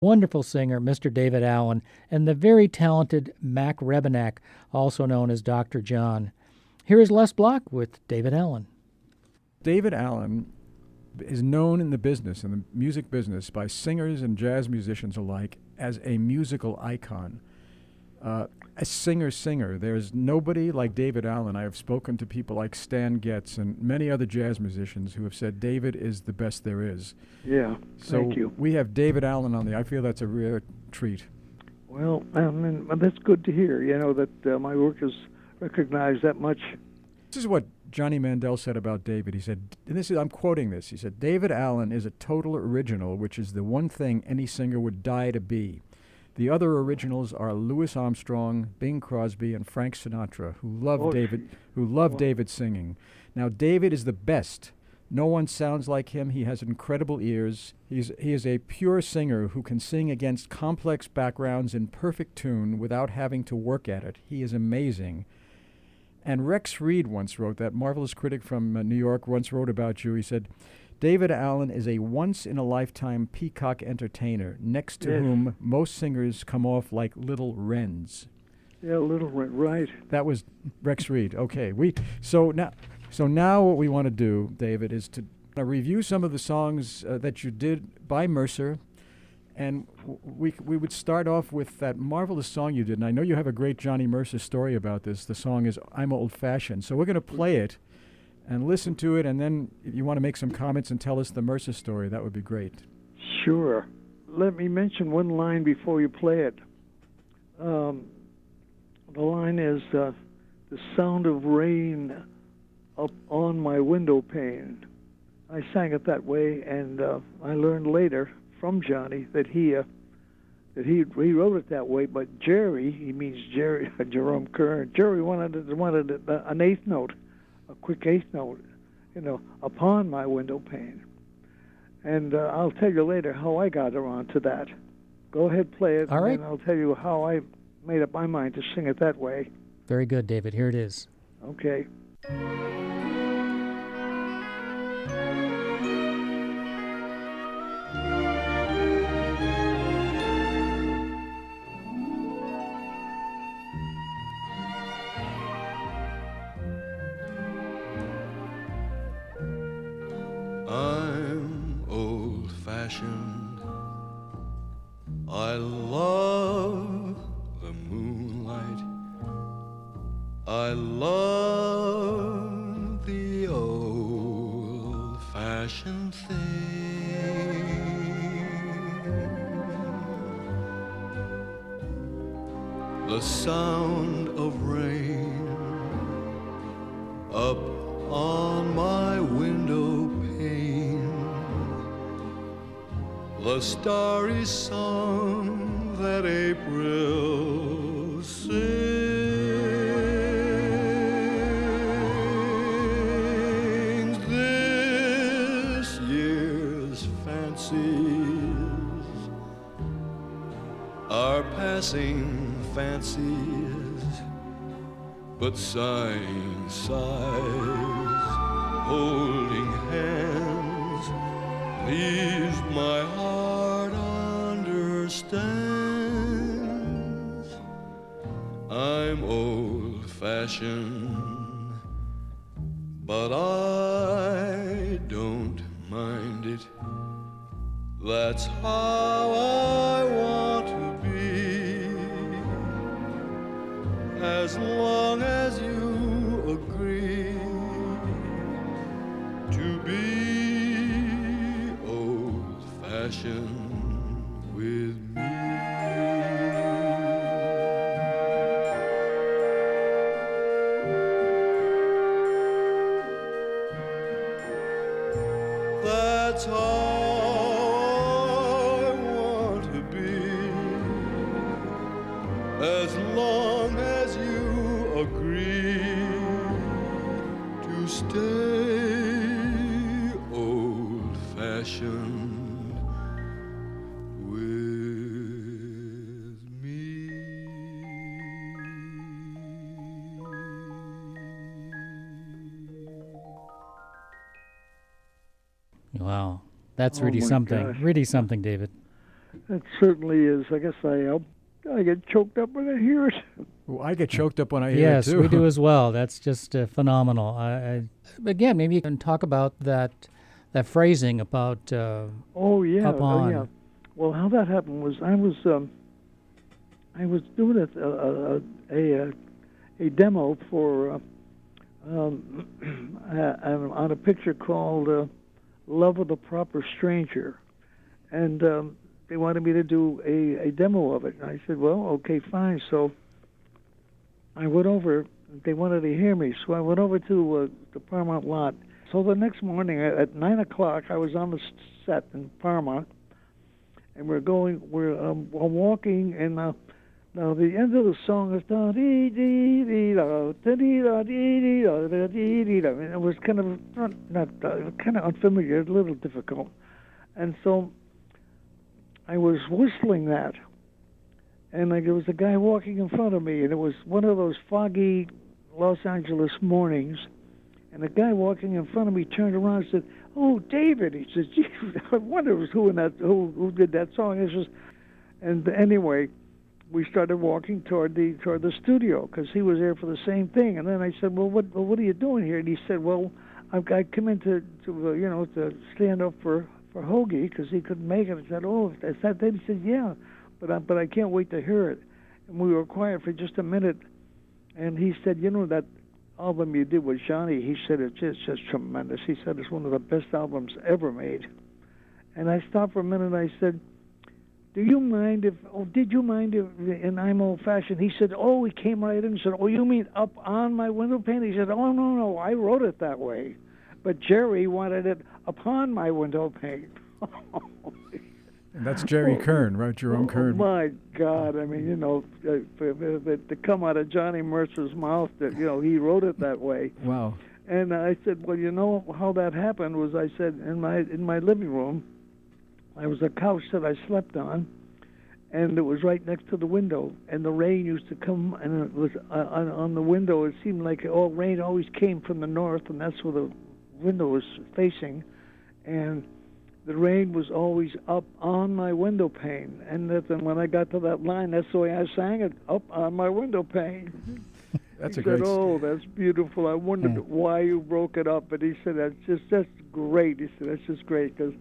wonderful singer, Mr. David Allen, and the very talented Mac Rebenak, also known as Dr. John. Here is Les Block with David Allen. David Allen is known in the business, in the music business, by singers and jazz musicians alike as a musical icon. A singer. There's nobody like David Allen. I have spoken to people like Stan Getz and many other jazz musicians who have said David is the best there is. Yeah, thank you. So we have David Allen on I feel that's a rare treat. Well, that's good to hear, that my work is recognized that much. This is what Johnny Mandel said about David. He said, I'm quoting this, he said, David Allen is a total original, which is the one thing any singer would die to be. The other originals are Louis Armstrong, Bing Crosby, and Frank Sinatra, who love David singing. Now, David is the best. No one sounds like him. He has incredible ears. He is a pure singer who can sing against complex backgrounds in perfect tune without having to work at it. He is amazing. And Rex Reed once wrote, that marvelous critic from New York once wrote about you. He said, David Allen is a once-in-a-lifetime peacock entertainer, next to whom most singers come off like little wrens. Yeah, little wren, right. That was Rex Reed. Okay, so now what we want to do, David, is to review some of the songs that you did by Mercer, and we would start off with that marvelous song you did. And I know you have a great Johnny Mercer story about this. The song is "I'm Old-Fashioned," so we're going to play it and listen to it, and then if you want to make some comments and tell us the Mercer story, that would be great. Sure. Let me mention one line before you play it. The line is, the sound of rain up on my window pane. I sang it that way, and I learned later from Johnny that he wrote it that way, but Jerry, he means Jerry, Jerome Kern, Jerry wanted an eighth note, a quick eighth note, upon my window pane. And I'll tell you later how I got around to that. Go ahead, play it, All right. and I'll tell you how I made up my mind to sing it that way. Very good, David. Here it is. Okay. I'm old-fashioned. I love the moonlight. I love the old-fashioned thing. The sound of rain up on my window pane, the starry song that April sings. This year's fancies are passing fancies, but sighing sighs, holding hands, leaves my heart understands. I'm old-fashioned, but I don't mind it. That's how I want to be, as long as you agree to be old-fashioned with me. That's how I want to be, as long as you agree to stay old-fashioned with me. Wow. That's Oh really my something. gosh. Really something, David. It certainly is. I guess I get choked up when I hear it. Well, I get choked up when I hear Yes, it too. we do as well. That's just phenomenal. Again, maybe you can talk about that phrasing about Oh yeah, up on. yeah. Well, how that happened was I was doing a demo for on a picture called "Love of the Proper Stranger," and they wanted me to do a demo of it. And I said, "Well, okay, fine." So I went over. They wanted to hear me, so I went over to the Paramount lot. So the next morning at 9 o'clock, I was on the set in Paramount, and we're walking, and now the end of the song is da dee dee dee da da dee da dee dee da da dee dee da. It was kind of not kind of unfamiliar, a little difficult, and so I was whistling that, and there was a guy walking in front of me, and it was one of those foggy Los Angeles mornings. And the guy walking in front of me turned around and said, "Oh, David." He says, "Gee, I wonder who did that song." It's just, and anyway, we started walking toward the studio because he was there for the same thing. And then I said, "Well, what are you doing here?" And he said, "Well, I come in to stand up for Hoagie because he couldn't make it." I said, "Oh, is that that?" He said, "Yeah, but I can't wait to hear it." And we were quiet for just a minute, and he said, "You know that album you did with Johnny," he said, it's just tremendous. He said it's one of the best albums ever made. And I stopped for a minute and I said, did you mind if and I'm old-fashioned. He said, oh, he came right in and said, oh, you mean up on my window pane? He said, oh, no, I wrote it that way. But Jerry wanted it upon my window pane. And that's Jerry Kern, right? Jerome Kern. Oh, my God. I mean, to come out of Johnny Mercer's mouth that, he wrote it that way. Wow. And I said, well, you know how that happened was I said in my living room, there was a couch that I slept on, and it was right next to the window. And the rain used to come, and it was on the window. It seemed like rain always came from the north, and that's where the window was facing. And the rain was always up on my window pane. And then when I got to that line, that's the way I sang it, up on my window pane. That's he a great... said, oh, that's beautiful. I wondered why you broke it up. But he said, that's great. He said, that's just great, because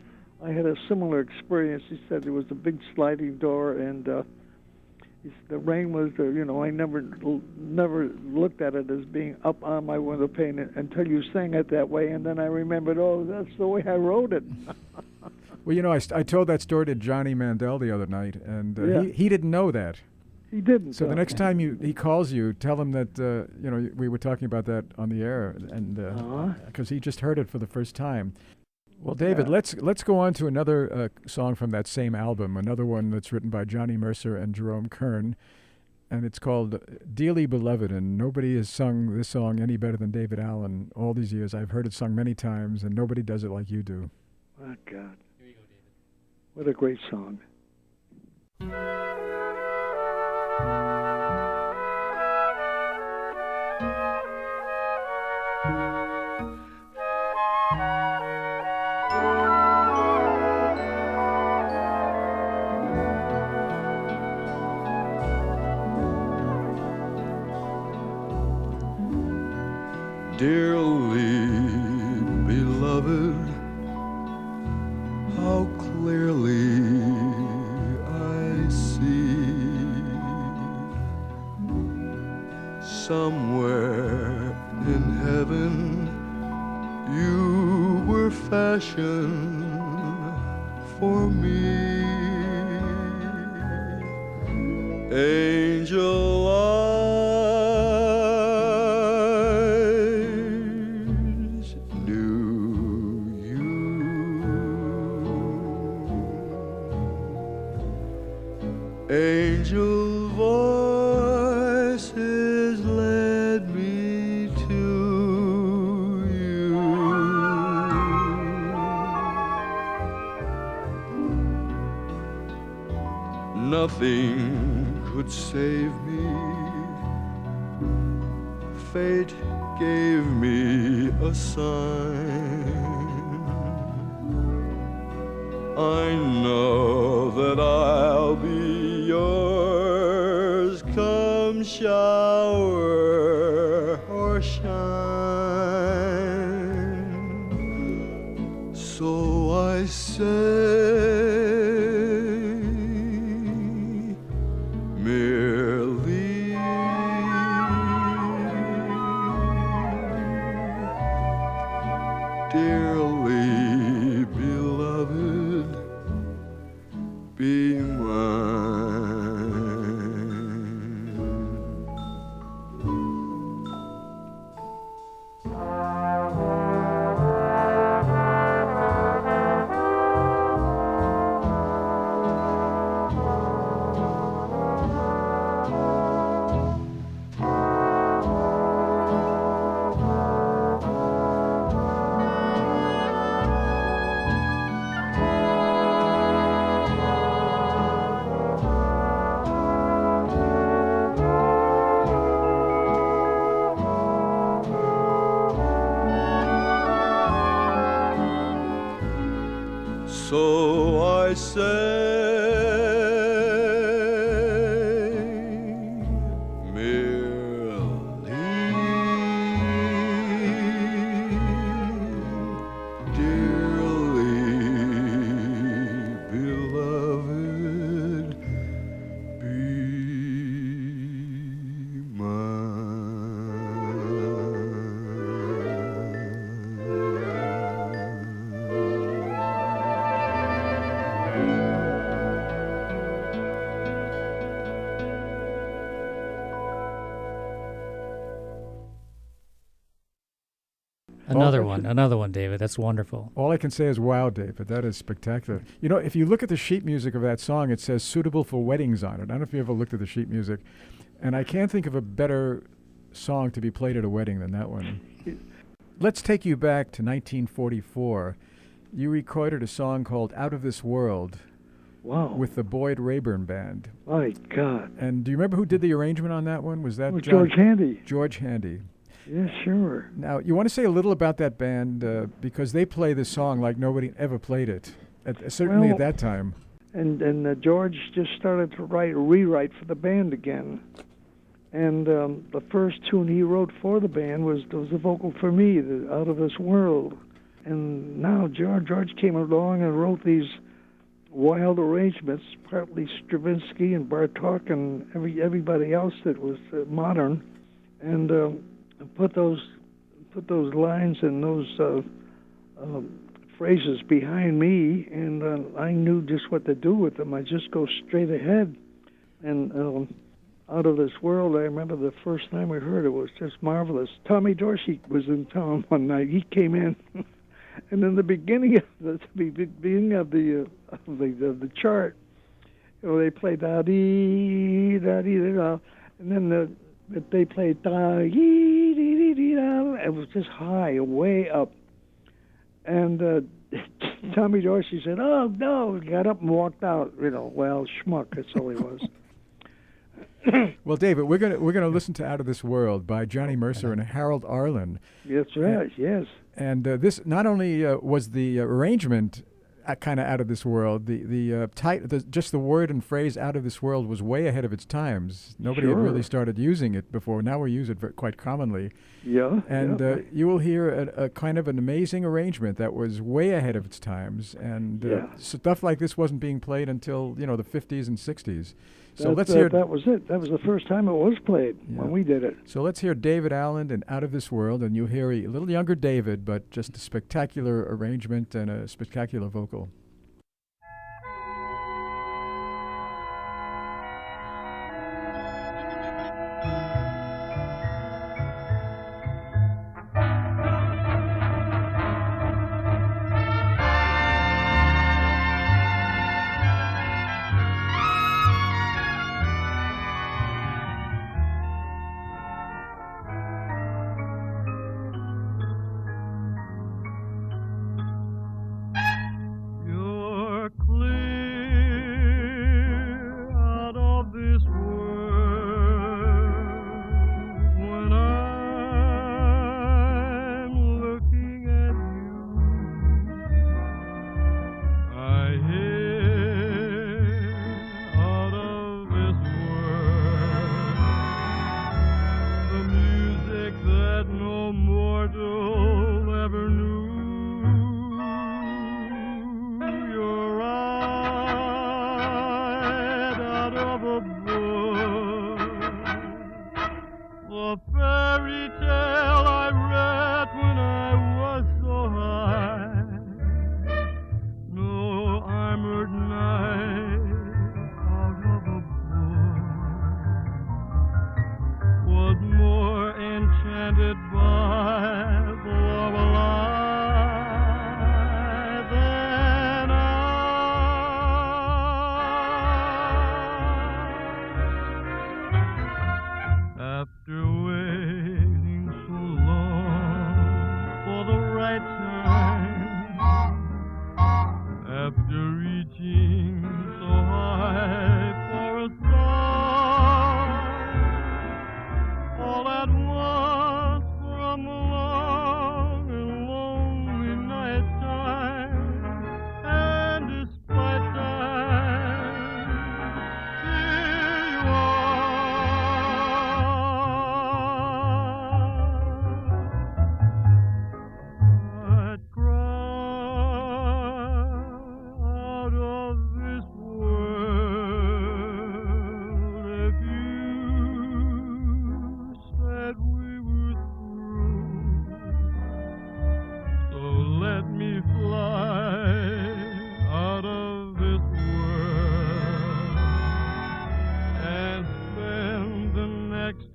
I had a similar experience. He said there was a big sliding door, and the rain was, I never looked at it as being up on my window pane until you sang it that way. And then I remembered, oh, that's the way I wrote it. Well, I told that story to Johnny Mandel the other night, and he didn't know that. He didn't. So the next time he calls you, tell him that we were talking about that on the air, and because he just heard it for the first time. Well, David, let's go on to another song from that same album, another one that's written by Johnny Mercer and Jerome Kern, and it's called Dearly Beloved, and nobody has sung this song any better than David Allen all these years. I've heard it sung many times, and nobody does it like you do. Oh, God. Here you go, David. What a great song. Dearly beloved, how clearly I see somewhere in heaven you were fashioned for me. Angel angel voices led me to you. Nothing could save me. Fate gave me a sign. I know that I'll be yours come shower or shine. So I say merely, dearly beloved, be mine. So I say merely, dearly beloved, be Another one, David. That's wonderful. All I can say is, wow, David, that is spectacular. You know, if you look at the sheet music of that song, it says suitable for weddings on it. I don't know if you ever looked at the sheet music. And I can't think of a better song to be played at a wedding than that one. Let's take you back to 1944. You recorded a song called Out of This World. Wow. With the Boyd Rayburn Band. My God. And do you remember who did the arrangement on that one? Was that George Handy? George Handy. Yeah, sure. Now, you want to say a little about that band because they play this song like nobody ever played it, certainly at that time. And George just started to rewrite for the band again. And the first tune he wrote for the band was a vocal for me, Out of This World. And now George came along and wrote these wild arrangements, partly Stravinsky and Bartok and everybody else that was modern, and put those lines and those phrases behind me, and I knew just what to do with them. I just go straight ahead. And Out of This World, I remember the first time we heard it was just marvelous. Tommy Dorsey was in town one night. He came in, and in the beginning of the chart, they played da dee da dee da, and then they played da dee dee dee da. It was just high, way up, and Tommy Dorsey said, "Oh no!" Got up and walked out. Well, schmuck. That's all he was. Well, David, we're gonna listen to "Out of This World" by Johnny Mercer and Harold Arlen. That's right. Yes. And this not only was the arrangement kind of out of this world, just the word and phrase "out of this world" was way ahead of its times. Nobody had really started using it before. Now we use it quite commonly. Yeah. And you will hear a kind of an amazing arrangement that was way ahead of its times. And stuff like this wasn't being played until the 50s and 60s. So let's hear. That was it. That was the first time it was played when we did it. So let's hear David Allen and "Out of This World," and you'll hear a little younger David, but just a spectacular arrangement and a spectacular vocal. You're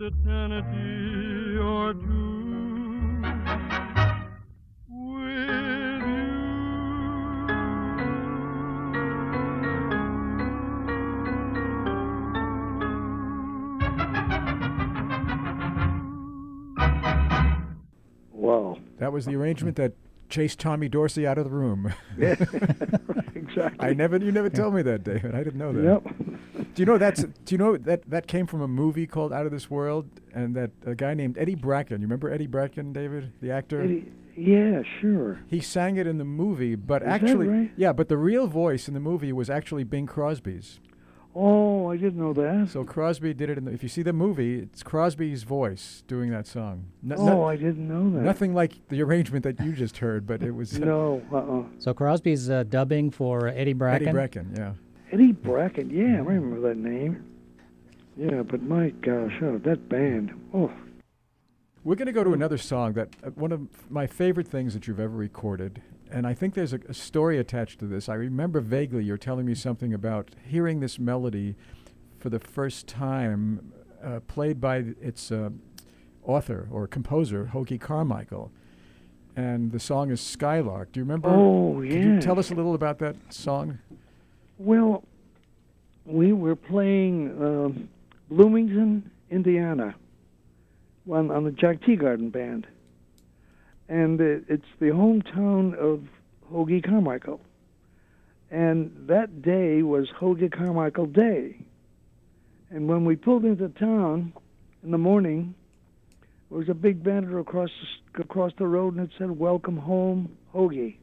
eternity or two with you. Wow. That was the arrangement that chased Tommy Dorsey out of the room. Yeah, exactly. You never told me that, David. I didn't know that. Yep. Do you know that came from a movie called Out of This World, and that a guy named Eddie Bracken. You remember Eddie Bracken, David, the actor? Yeah, sure. He sang it in the movie, but Is that actually, right? yeah, but the real voice in the movie was actually Bing Crosby's. Oh, I didn't know that. So Crosby did it if you see the movie, it's Crosby's voice doing that song. I didn't know that. Nothing like the arrangement that you just heard, but it was No, So Crosby's dubbing for Eddie Bracken. Eddie Bracken, yeah. Eddie Bracken, yeah, I remember that name. Yeah, but my gosh, that band. Oh, We're going to go to another song that one of my favorite things that you've ever recorded, and I think there's a story attached to this. I remember vaguely you're telling me something about hearing this melody for the first time played by its author or composer, Hoagy Carmichael, and the song is Skylark. Do you remember? Oh, yeah. Could you tell us a little about that song? Well, we were playing Bloomington, Indiana, on the Jack Teagarden Band. And it's the hometown of Hoagy Carmichael. And that day was Hoagy Carmichael Day. And when we pulled into town in the morning, there was a big banner across the road, and it said, "Welcome home, Hoagy."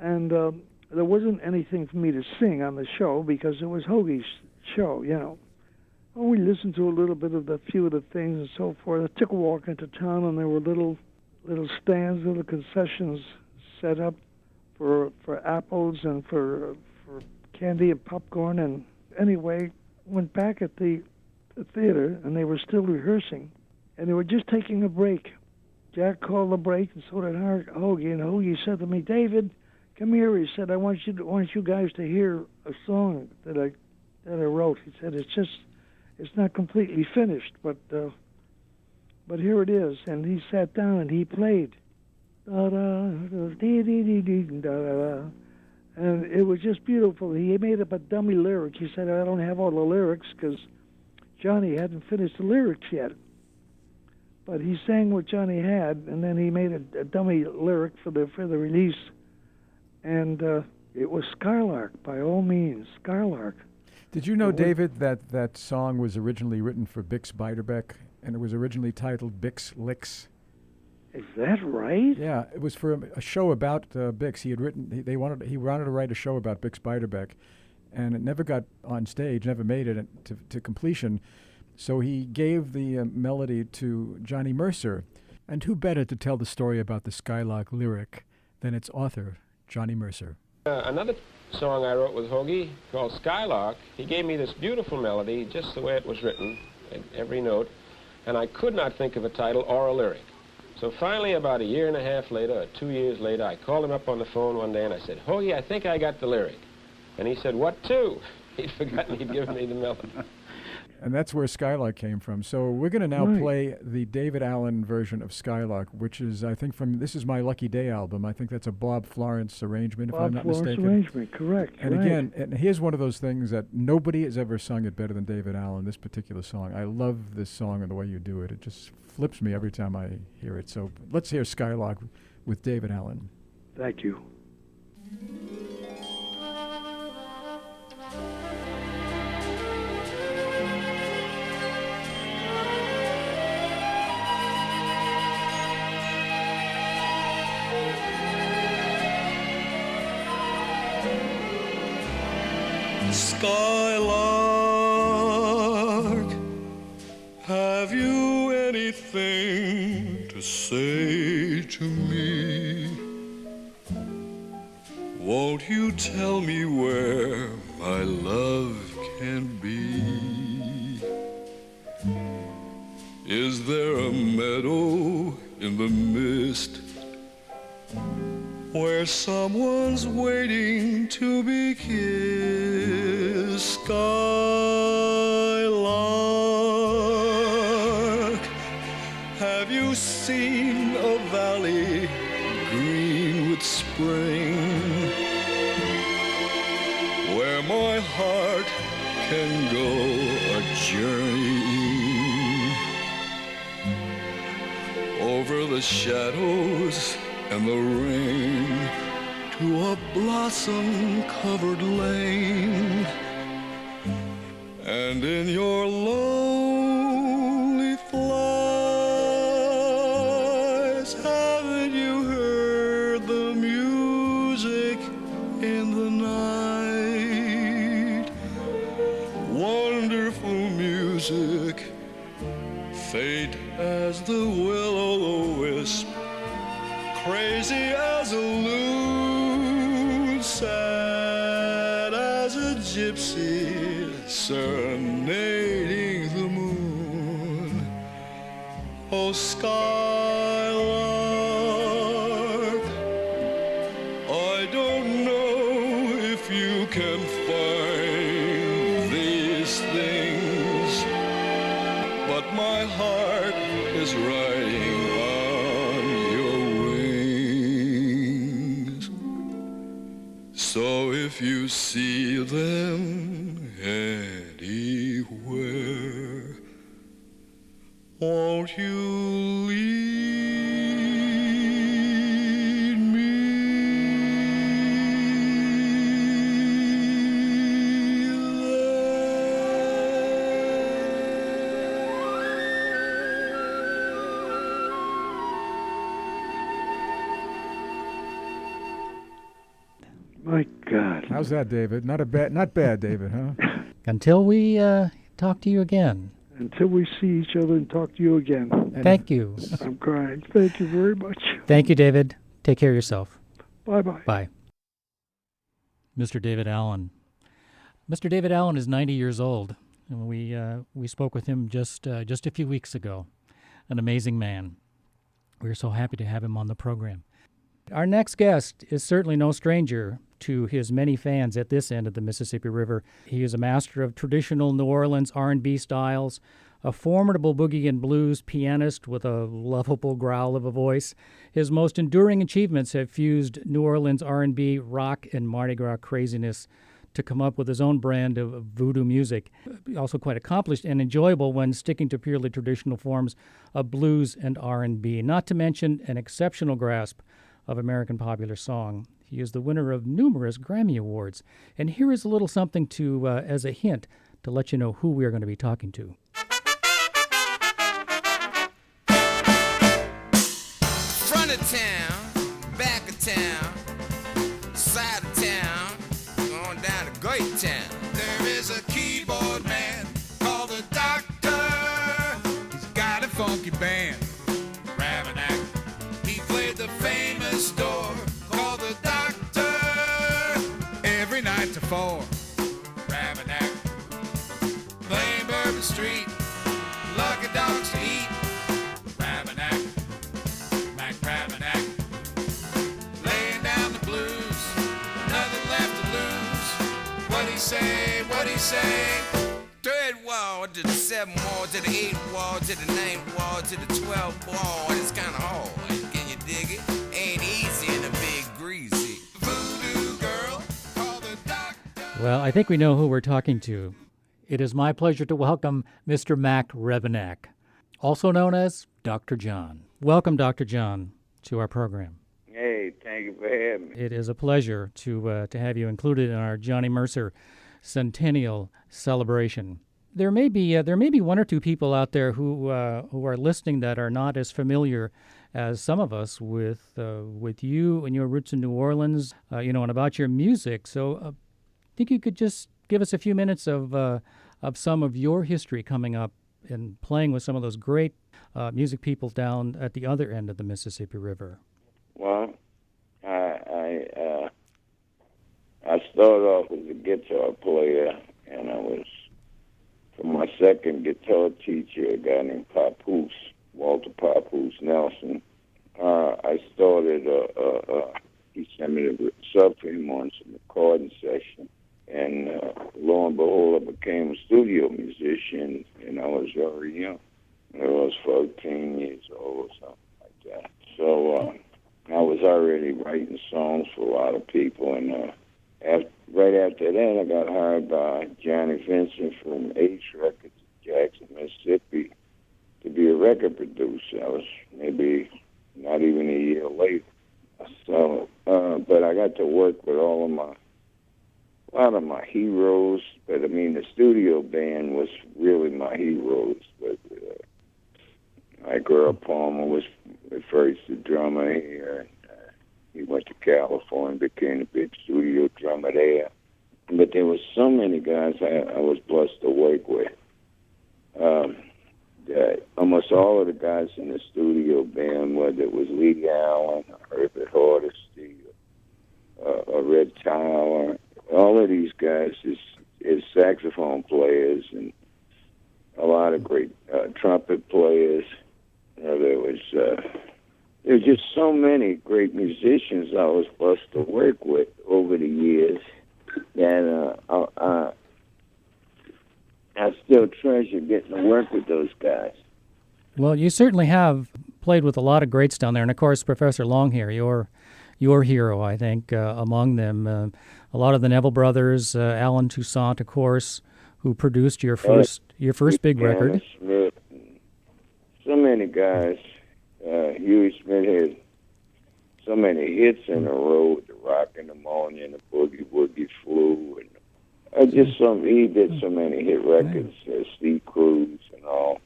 And there wasn't anything for me to sing on the show because it was Hoagy's show, you know. Well, we listened to a little bit of a few of the things and so forth. I took a walk into town, and there were little stands, little concessions set up for apples and for candy and popcorn. And anyway, went back at the theater, and they were still rehearsing, and they were just taking a break. Jack called the break, and so did Hoagy. And Hoagy said to me, "David, come here." He said, "I want you guys to hear a song that I wrote." He said, "It's not completely finished, but here it is." And he sat down and he played, da da da dee dee dee dee da da, and it was just beautiful. He made up a dummy lyric. He said, "I don't have all the lyrics because Johnny hadn't finished the lyrics yet." But he sang what Johnny had, and then he made a dummy lyric for the release, and it was Skylark, by all means, Skylark. Did you know, David, that song was originally written for Bix Beiderbecke, and it was originally titled Bix Licks? Is that right? Yeah, it was for a show about Bix. He wanted to write a show about Bix Beiderbecke, and it never got on stage, never made it to completion. So he gave the melody to Johnny Mercer. And who better to tell the story about the Skylark lyric than its author, Johnny Mercer? Another song I wrote with Hoagy called Skylark, he gave me this beautiful melody, just the way it was written, every note, and I could not think of a title or a lyric. So finally, about a year and a half later, or 2 years later, I called him up on the phone one day and I said, "Hoagy, I think I got the lyric." And he said, "What to?" He'd forgotten he'd given me the melody. And that's where Skylark came from. So we're going to now play the David Allen version of Skylark, which is, I think, this is My Lucky Day album. I think that's a Bob Florence arrangement, if I'm not mistaken. Bob Florence arrangement, correct. And again, and here's one of those things that nobody has ever sung it better than David Allen, this particular song. I love this song and the way you do it. It just flips me every time I hear it. So let's hear Skylark with David Allen. Thank you. Skylark, have you anything to say to me? Won't you tell me where my love can be? Is there a meadow in the mist where someone's waiting to be kissed? Skylark, seen a valley green with spring, where my heart can go a journeying over the shadows and the rain to a blossom-covered lane. And in your lonely flights, haven't you heard the music in the night? Wonderful music, faint as the will-o'-the-wisp, crazy as a loon, sad as a gypsy, serenading the moon. Oh, skylark, I don't know if you can find these things, but my heart is riding on your wings. So if you see them anywhere, won't you lead me My God. How's that, David? Not bad, David, huh? Until we talk to you again. Until we see each other and talk to you again. Thank you. I'm crying. Thank you very much. Thank you, David. Take care of yourself. Bye-bye. Bye. Mr. David Allen. Mr. David Allen is 90 years old, and we spoke with him just a few weeks ago. An amazing man. We're so happy to have him on the program. Our next guest is certainly no stranger to his many fans at this end of the Mississippi River. He is a master of traditional New Orleans R&B styles, a formidable boogie and blues pianist with a lovable growl of a voice. His most enduring achievements have fused New Orleans R&B, rock, and Mardi Gras craziness to come up with his own brand of voodoo music. Also quite accomplished and enjoyable when sticking to purely traditional forms of blues and R&B, not to mention an exceptional grasp of American popular song. He is the winner of numerous Grammy Awards. And here is a little something to as a hint to let you know who we are going to be talking to. Front of town, back of town, side of town, going down to Great Town. There is a keyboard man called the Doctor. He's got a funky band, Ravenac. He played the famous door called the Doctor every night to 4. Ravenac, playing Bourbon Street, lucky dogs to eat. Ravenac, Mac Ravenac, laying down the blues, nothing left to lose. What'd he say, what'd he say? 3rd wall to the 7th wall, to the 8th wall, to the 9th wall, to the 12th wall. It's kinda hard, can you dig it? Ain't easy in a big greasy voodoo girl called the Doctor. Well, I think we know who we're talking to. It is my pleasure to welcome Mr. Mac Rebenak, also known as Dr. John. Welcome, Dr. John, to our program. Hey, thank you for having me. It is a pleasure to have you included in our Johnny Mercer Centennial celebration. There may be one or two people out there who are listening that are not as familiar as some of us with you and your roots in New Orleans, and about your music. So, I think you could just give us a few minutes of some of your history coming up and playing with some of those great music people down at the other end of the Mississippi River. Well, I started off as a guitar player, and I was, for my second guitar teacher, a guy named Papoose, Walter Papoose Nelson. I started, he sent me to sub for him on some recording session, and lo and behold, I became a studio musician, and I was very young. I was 14 years old or something like that. So I was already writing songs for a lot of people, and right after that, I got hired by Johnny Vincent from H Records in Jackson, Mississippi, to be a record producer. I was maybe not even a year later. So, but I got to work with a lot of my heroes. But I mean, the studio band was really my heroes. But like Earl Palmer was at first the drummer here. He went to California, became a big studio drummer there. But there was so many guys I was blessed to work with. Almost all of the guys in the studio band, whether it was Lee Allen, Herbert Hardesty, or Red Tyler, all of these guys is saxophone players and a lot of great trumpet players. There was just so many great musicians I was blessed to work with over the years that I still treasure getting to work with those guys. Well, you certainly have played with a lot of greats down there, and of course, Professor Long here, your hero, I think, among them. A lot of the Neville brothers, Alan Toussaint, of course, who produced your first big record. Smith, so many guys. Huey Smith had so many hits in a row with the Rockin' Pneumonia and the Boogie Woogie Flu, and he did so many hit records, Steve Cruz and all.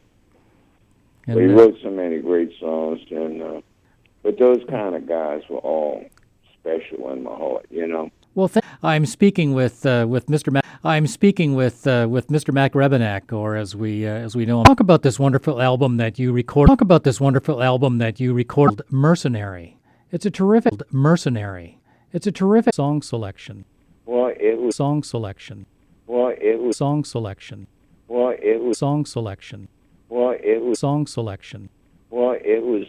And he wrote so many great songs, and but those kind of guys were all special in my heart, you know. Well, I'm speaking with Mr. Mac. I'm speaking with Mr. Mac Rebenak, or as we know him. Talk about this wonderful album that you recorded. Mercenary. It's a terrific song selection. Well, it was song selection. Well, it was song selection. Well, it was song selection. Well, it was song selection. Well, it was.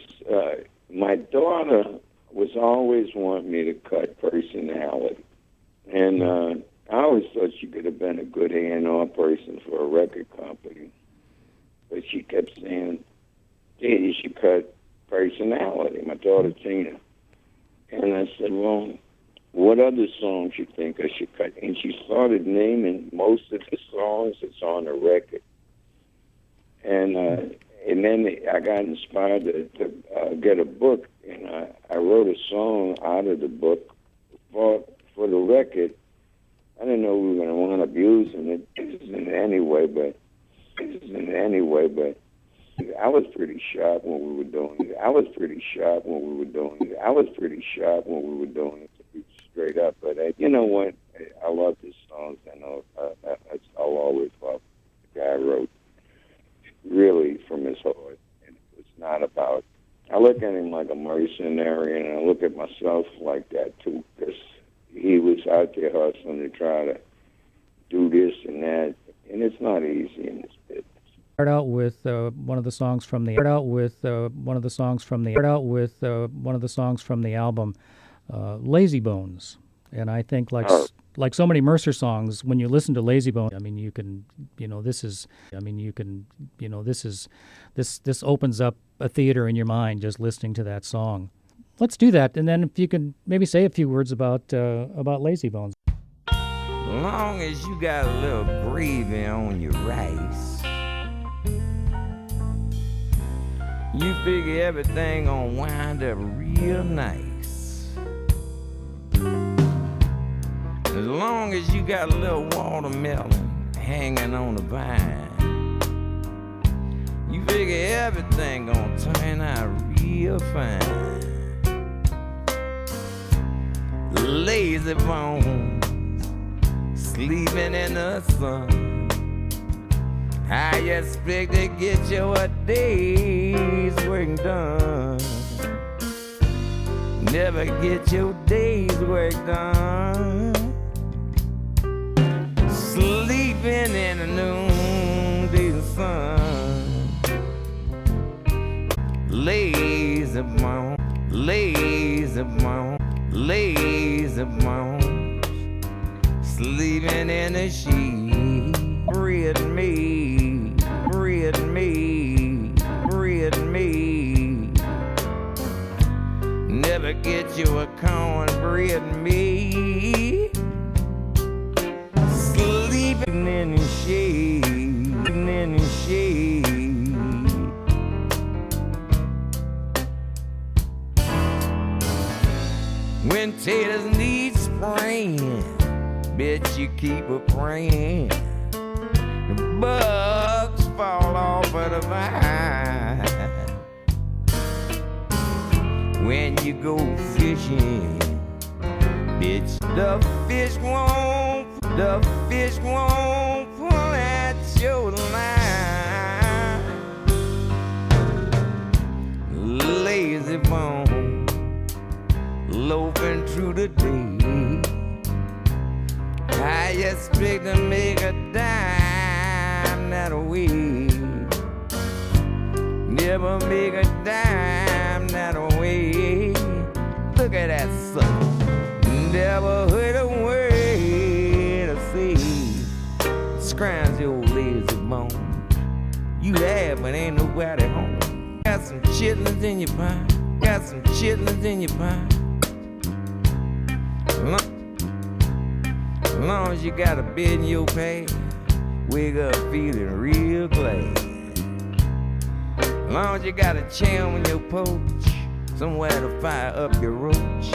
My daughter was always wanting me to cut personality, and I always thought she could have been a good A&R person for a record company, but she kept saying, "Hey, you should cut personality." My daughter Tina, and I said, "Well, what other songs you think I should cut?" And she started naming most of the songs that's on the record. And then I got inspired to get a book, and I wrote a song out of the book for the record. I didn't know we were going to wind up using it in any way, but I was pretty sharp when we were doing it. To be straight up. But you know what? I love his songs. I know I'll always love the guy who wrote really from his heart. And it's not about. I look at him like a mercenary, and I look at myself like that too, because he was out there hustling to try to do this and that, and it's not easy in this business. Start out with one of the songs from the album, Lazy Bones, and I think like so many Mercer songs, when you listen to Lazy Bones, this opens up a theater in your mind just listening to that song. Let's do that, and then if you can maybe say a few words about Lazy Bones. Long as you got a little gravy on your rice, you figure everything gonna wind up real nice. As long as you got a little watermelon hanging on the vine, you figure everything gonna turn out real fine. Lazy bones, sleeping in the sun. How you expect to get your day's work done? Never get your day's work done. Sleeping in the noonday sun. Lazy bones, lazy bones, lazy bones, sleeping in the sheet. Bread me, bread me, Potatoes need spraying, bet you keep a praying. The bugs fall off of the vine. When you go fishing, bitch, the fish won't pull at your line. Lazy bone, loafing through the day. I expect to make a dime that way. Never make a dime that way. Look at that sucker. Never heard a word to say. Scrounge your lazy bone. You there, but ain't nobody home. Got some chitlins in your pie. Got some chitlins in your pie. As long as you got a bed in your pants, wake up feeling real glad. As long as you got a chair on your porch, somewhere to fire up your roach.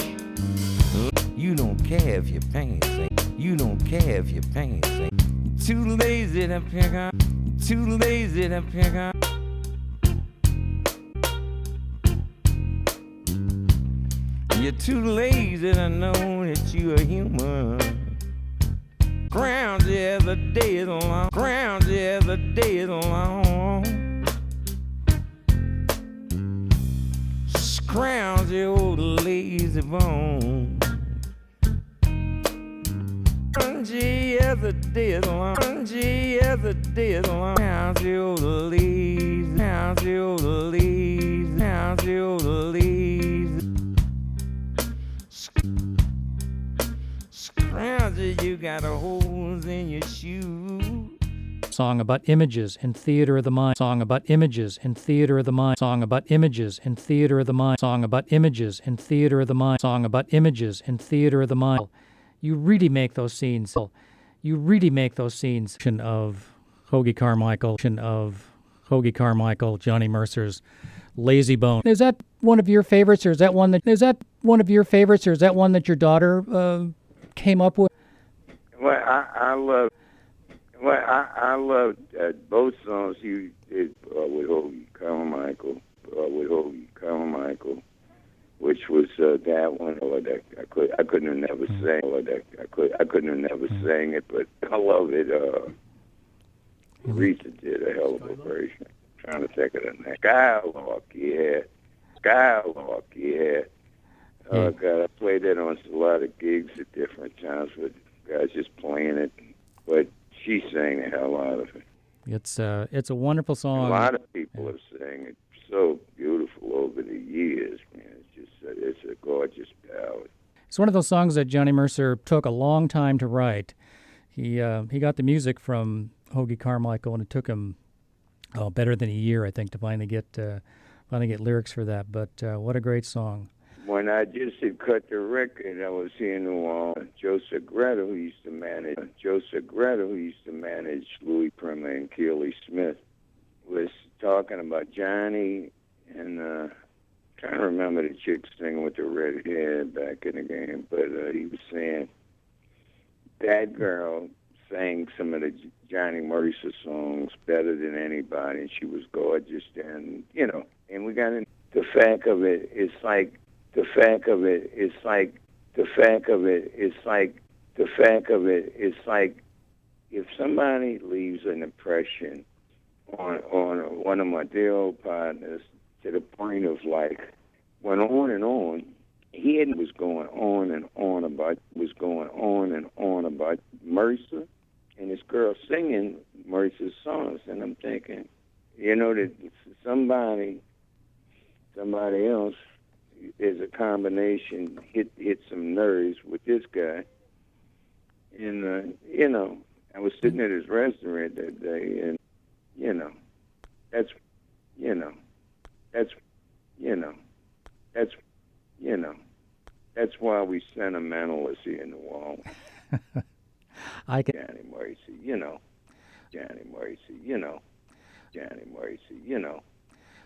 You don't care if your pants ain't. You don't care if your pants ain't. You're too lazy to pick up. You're too lazy to pick up. You're too lazy to know that you're a human. Ground yeah, the day is long. Ground yeah, the day is long. Scrounge your old lazy bone. Yeah, the day is long. Yeah, the day is long. Scrounge your old lazy. Scrounge your old lazy. Scrounge your old lazy. Scrounge, you got a holes in your shoe. Song about images and theater of the mind. Song about images and theater of the mind. Song about images and theater of the mind. Song about images and theater of the mind. Song about images and theater of the mind. You really make those scenes. You really make those scenes of Hoagie Carmichael, Johnny Mercer's Lazy Bone. Is that one of your favorites, or is that one that your daughter came up with? Well, I love both songs you did with Hoagie Carmichael, which was that one. I couldn't have never sang. I couldn't have never sang it, but I love it. Rita did a hell of a version. I'm trying to think of the name. Skylark, yeah. Oh God, I played that on a lot of gigs at different times with guys just playing it, but she sang the hell out of it. It's a wonderful song. A lot of people have sang it so beautiful over the years, man. It's a gorgeous ballad. It's one of those songs that Johnny Mercer took a long time to write. He got the music from Hoagie Carmichael, and it took him better than a year, I think, to finally get lyrics for that. But what a great song! When I just had cut the record, I was here in New Orleans. Joe Segreto, who used to manage Louis Prima and Keely Smith, was talking about Johnny, and trying to remember the chick singing with the red hair back in the game, but he was saying that girl sang some of the Johnny Mercer songs better than anybody, and she was gorgeous. And and we got in the fact of it. It's like if somebody leaves an impression on one of my dear old partners to the point of like went on and on. He was going on and on about Mercer and this girl singing Mercer's songs, and I'm thinking, that somebody else is a combination hit some nerves with this guy, and I was sitting at his restaurant that day, and that's why we sentimentalists here in New Orleans. I can. Johnny Mercer, Johnny Mercer, Johnny Mercer,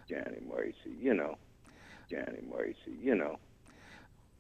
Johnny Mercer, Johnny Mercer,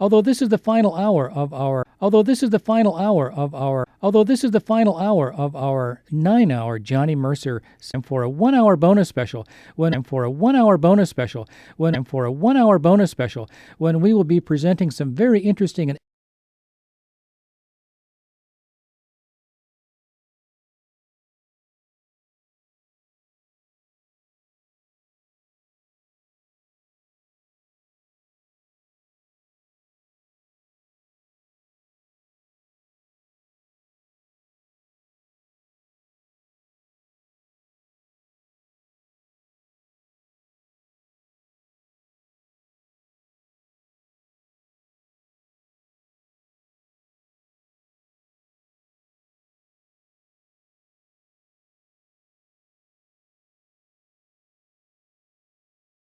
Although this is the final hour of our 9-hour Johnny Mercer, and for a 1-hour bonus special, when we will be presenting some very interesting and